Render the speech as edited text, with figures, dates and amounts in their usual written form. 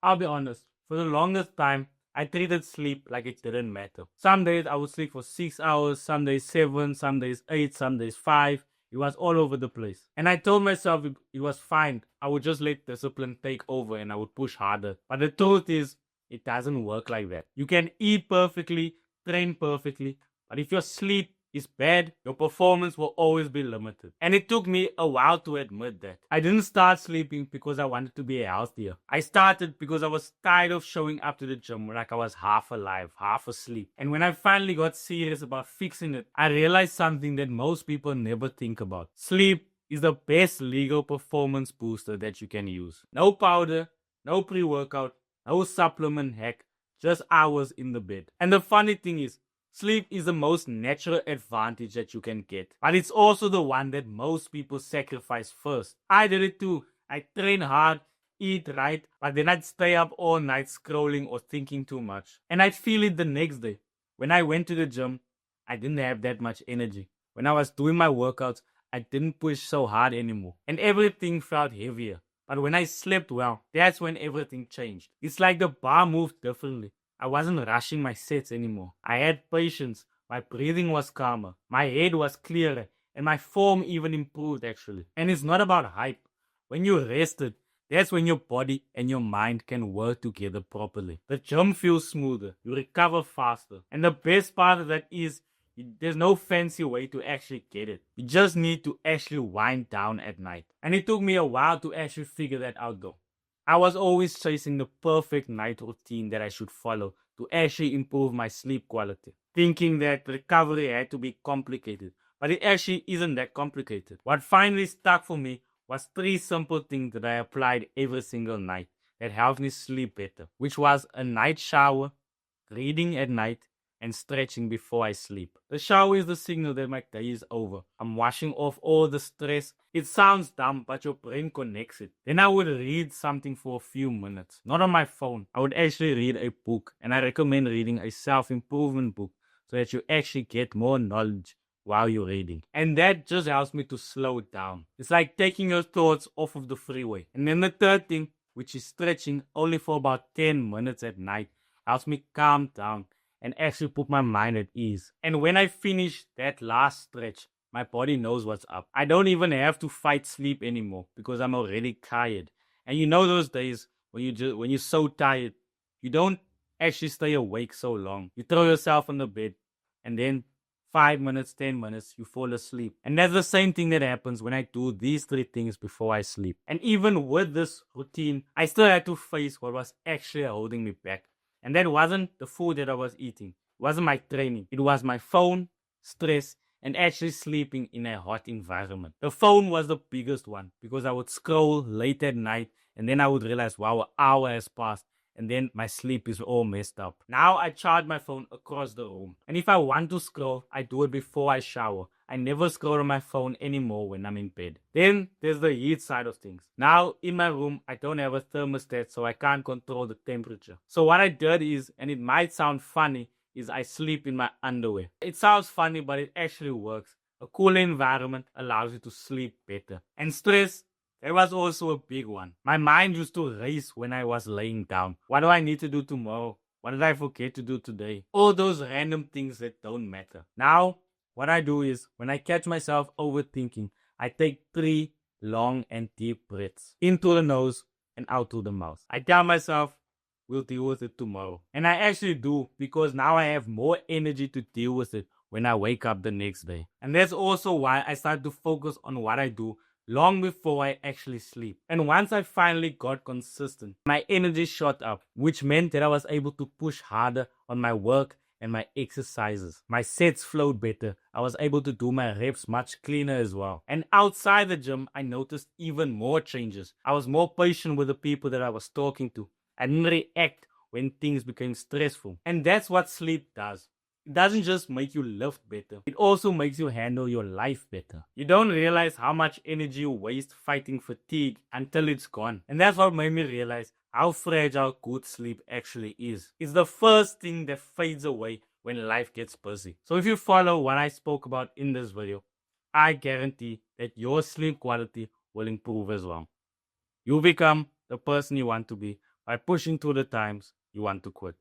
I'll be honest, for the longest time, I treated sleep like it didn't matter. Some days I would sleep for 6 hours, some days 7, some days 8, some days 5. It was all over the place. And I told myself it was fine. I would just let discipline take over and I would push harder. But the truth is, it doesn't work like that. You can eat perfectly, train perfectly, but if your sleep is bad, your performance will always be limited. And it took me a while to admit that. I didn't start sleeping because I wanted to be healthier. I started because I was tired of showing up to the gym like I was half alive, half asleep. And when I finally got serious about fixing it, I realized something that most people never think about. Sleep is the best legal performance booster that you can use. No powder, no pre-workout, no supplement hack, just hours in the bed. And the funny thing is, sleep is the most natural advantage that you can get, but it's also the one that most people sacrifice first. I did it too. I train hard, eat right, but then I'd stay up all night scrolling or thinking too much. And I'd feel it the next day. When I went to the gym, I didn't have that much energy. When I was doing my workouts, I didn't push so hard anymore, and everything felt heavier. But when I slept well, that's when everything changed. It's like the bar moved differently. I wasn't rushing my sets anymore. I had patience. My breathing was calmer. My head was clearer. And my form even improved actually. And it's not about hype. When you're rested, that's when your body and your mind can work together properly. The gym feels smoother. You recover faster. And the best part of that is there's no fancy way to actually get it. You just need to actually wind down at night. And it took me a while to actually figure that out though. I was always chasing the perfect night routine that I should follow to actually improve my sleep quality, thinking that recovery had to be complicated, but it actually isn't that complicated. What finally stuck for me was three simple things that I applied every single night that helped me sleep better, which was a night shower, reading at night, and stretching before I sleep. The shower is the signal that my day is over. I'm washing off all the stress. It sounds dumb, but your brain connects it. Then I would read something for a few minutes, not on my phone. I would actually read a book, and I recommend reading a self-improvement book so that you actually get more knowledge while you're reading. And that just helps me to slow down. It's like taking your thoughts off of the freeway. And then the third thing, which is stretching only for about 10 minutes at night, helps me calm down and actually put my mind at ease. And when I finish that last stretch, my body knows what's up. I don't even have to fight sleep anymore because I'm already tired. And you know those days when when you're so tired, you don't actually stay awake so long. You throw yourself on the bed and then 5 minutes, 10 minutes, you fall asleep. And that's the same thing that happens when I do these three things before I sleep. And even with this routine, I still had to face what was actually holding me back. And that wasn't the food that I was eating. It wasn't my training. It was my phone, stress, and actually sleeping in a hot environment. The phone was the biggest one because I would scroll late at night and then I would realize, wow, an hour has passed and then my sleep is all messed up. Now I charge my phone across the room. And if I want to scroll, I do it before I shower. I never scroll on my phone anymore when I'm in bed. Then there's the heat side of things. Now in my room, I don't have a thermostat, so I can't control the temperature. So what I did is, and it might sound funny, is I sleep in my underwear. It sounds funny, but it actually works. A cooler environment allows you to sleep better. And stress, that was also a big one. My mind used to race when I was laying down. What do I need to do tomorrow? What did I forget to do today? All those random things that don't matter. Now, what I do is, when I catch myself overthinking, I take 3 long and deep breaths. In through the nose and out through the mouth. I tell myself, we'll deal with it tomorrow. And I actually do, because now I have more energy to deal with it when I wake up the next day. And that's also why I start to focus on what I do long before I actually sleep. And once I finally got consistent, my energy shot up, which meant that I was able to push harder on my work and my exercises. My sets flowed better. I was able to do my reps much cleaner as well. And outside the gym, I noticed even more changes. I was more patient with the people that I was talking to. I didn't react when things became stressful. And that's what sleep does. It doesn't just make you live better, it also makes you handle your life better. You don't realize how much energy you waste fighting fatigue until it's gone. And that's what made me realize how fragile good sleep actually is. It's the first thing that fades away when life gets busy. So if you follow what I spoke about in this video, I guarantee that your sleep quality will improve as well. You become the person you want to be by pushing through the times you want to quit.